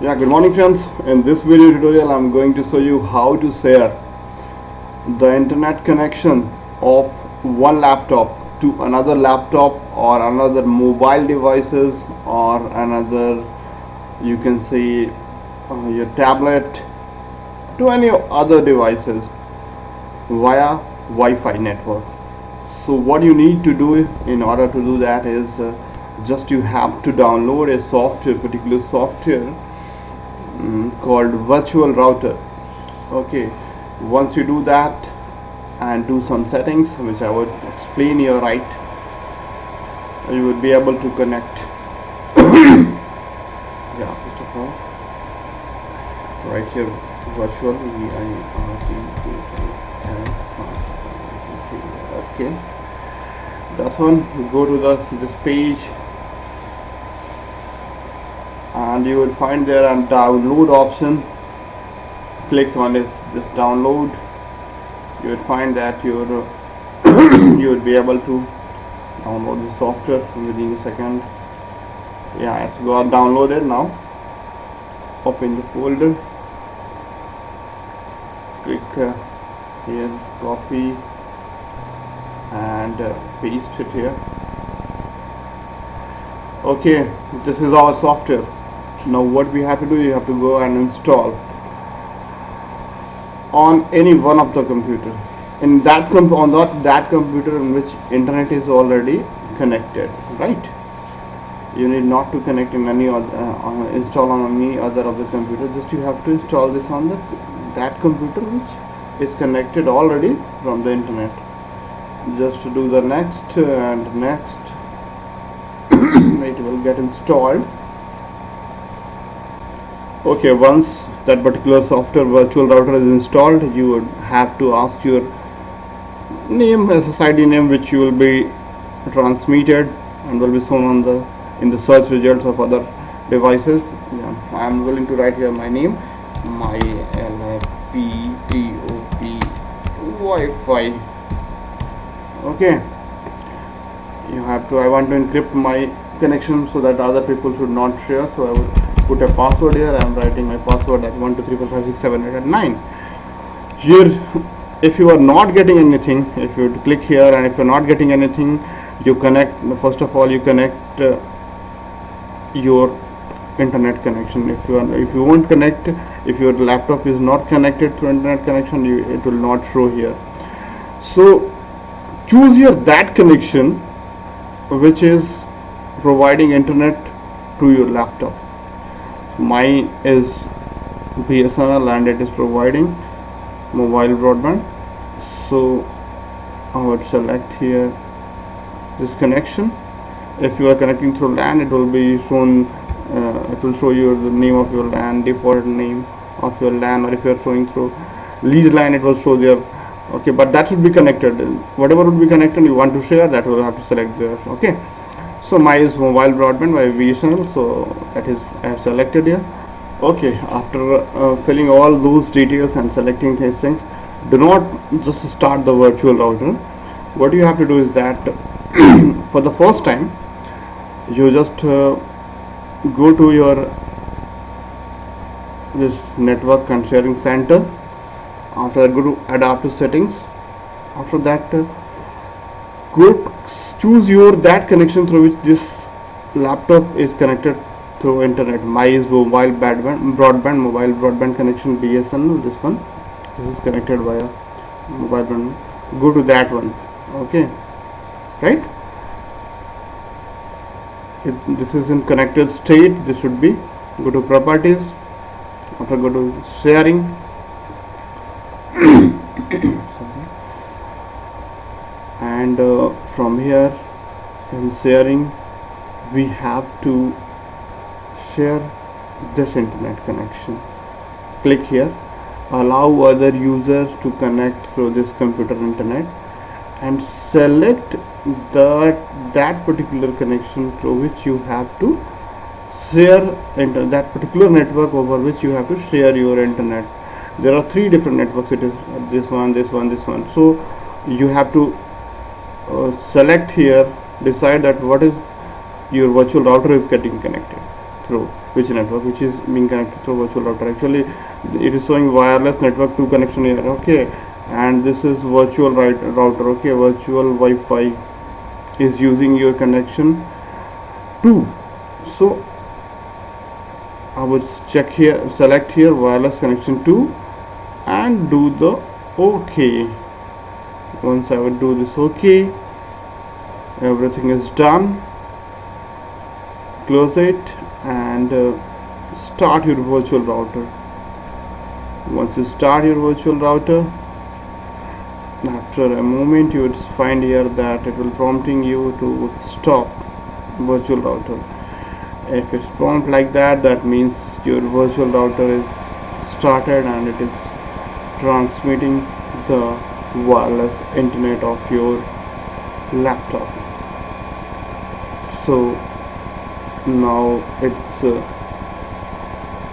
Yeah, good morning friends. In this video tutorial I'm going to show you how to share the internet connection of one laptop to another laptop or another mobile devices or another, you can say, your tablet, to any other devices via Wi-Fi network. So what you need to do in order to do that is just you have to download a particular software called virtual router. Okay, once you do that and do some settings which I would explain here, right, you would be able to connect. Yeah, first of all, right here, virtual okay, that's one. Go to this page and you will find there a download option. Click on this download. You will find that you would be able to download the software within a second. Yeah, it's got downloaded now. Open the folder, click here, copy and paste it here. Okay, this is our software. Now what we have to do, you have to go and install on any one of the computer in that that computer in which internet is already connected, right? You need not to connect in any other install on any other of the computer. Just you have to install this on that computer which is connected already from the internet. Just to do the next and next. It will get installed. Okay, once that particular software virtual router is installed, you would have to ask your name, SSID name, which you will be transmitted and will be shown on in the search results of other devices. Yeah, I am willing to write here my name, my laptop Wi-Fi. Okay, you have to, I want to encrypt my connection so that other people should not share, so I will put a password here. I am writing my password at 1 2 3 4 5 6 7 8 and 9 here. If you are not getting anything, if you click here and if you are not getting anything, you connect. First of all, you connect your internet connection. If you won't connect, if your laptop is not connected to internet connection, it will not show here. So choose your that connection which is providing internet to your laptop. Mine is BSNL and it is providing mobile broadband, so I would select here this connection. If you are connecting through LAN, it will be shown, it will show you the name of your LAN, default name of your LAN, or if you are showing through lease line, it will show there. Okay, but that should be connected. Whatever would be connected you want to share, that will have to select there. Okay, so mine is mobile broadband by BSNL, so that is I have selected here. Okay, after filling all those details and selecting these things, do not just start the virtual router. What you have to do is that for the first time you just go to your this network and sharing center. After that, go to adaptive settings. After that, choose your that connection through which this laptop is connected through internet. Mine is mobile broadband mobile broadband connection, BSNL. This one, this is connected via mobile broadband. Go to that one. Okay, right? This is in connected state. This should be. Go to properties. After, go to sharing. And from here in sharing, we have to share this internet connection. Click here, allow other users to connect through this computer internet, and select that particular connection through which you have to share that particular network over which you have to share your internet. There are 3 different networks. It is this one, this one, this one. So you have to select here, decide that what is your virtual router is getting connected through. which network which is being connected through virtual router. Actually it is showing wireless network 2 connection here. Okay, and this is virtual router. Okay, virtual Wi-Fi is using your connection 2. So I would check here, select here wireless connection 2 and do the OK. Once I would do this OK, everything is done. Close it and start your virtual router. Once you start your virtual router, after a moment you would find here that it will prompting you to stop virtual router. If it's prompt like that, that means your virtual router is started and it is transmitting the wireless internet of your laptop. So now it's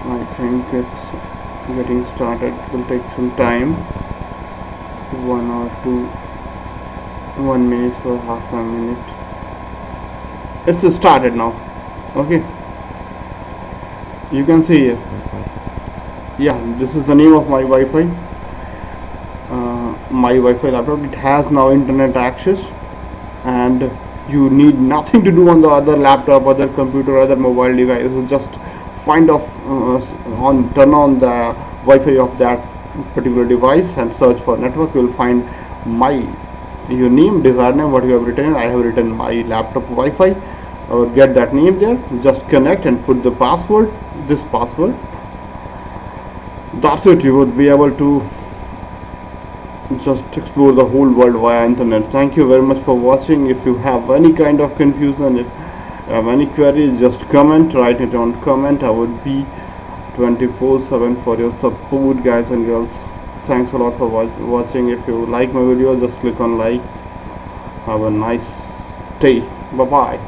I think it's getting started. It will take some time, 1 minute or half a minute. It's started now. Okay, you can see here, yeah, this is the name of my Wi-Fi, my Wi-Fi laptop. It has now internet access, and you need nothing to do on the other laptop, other computer, other mobile device. Just turn on the Wi-Fi of that particular device and search for network. You will find your name, desired name, what you have written. I have written my laptop Wi-Fi. I will get that name there. Just connect and put the password, this password. That's it. You would be able to just explore the whole world via internet. Thank you very much for watching. If you have any kind of confusion, if you have any queries, just comment, write it on comment. I would be 24/7 for your support, guys and girls. Thanks a lot for watching. If you like my video, just click on like. Have a nice day. Bye bye.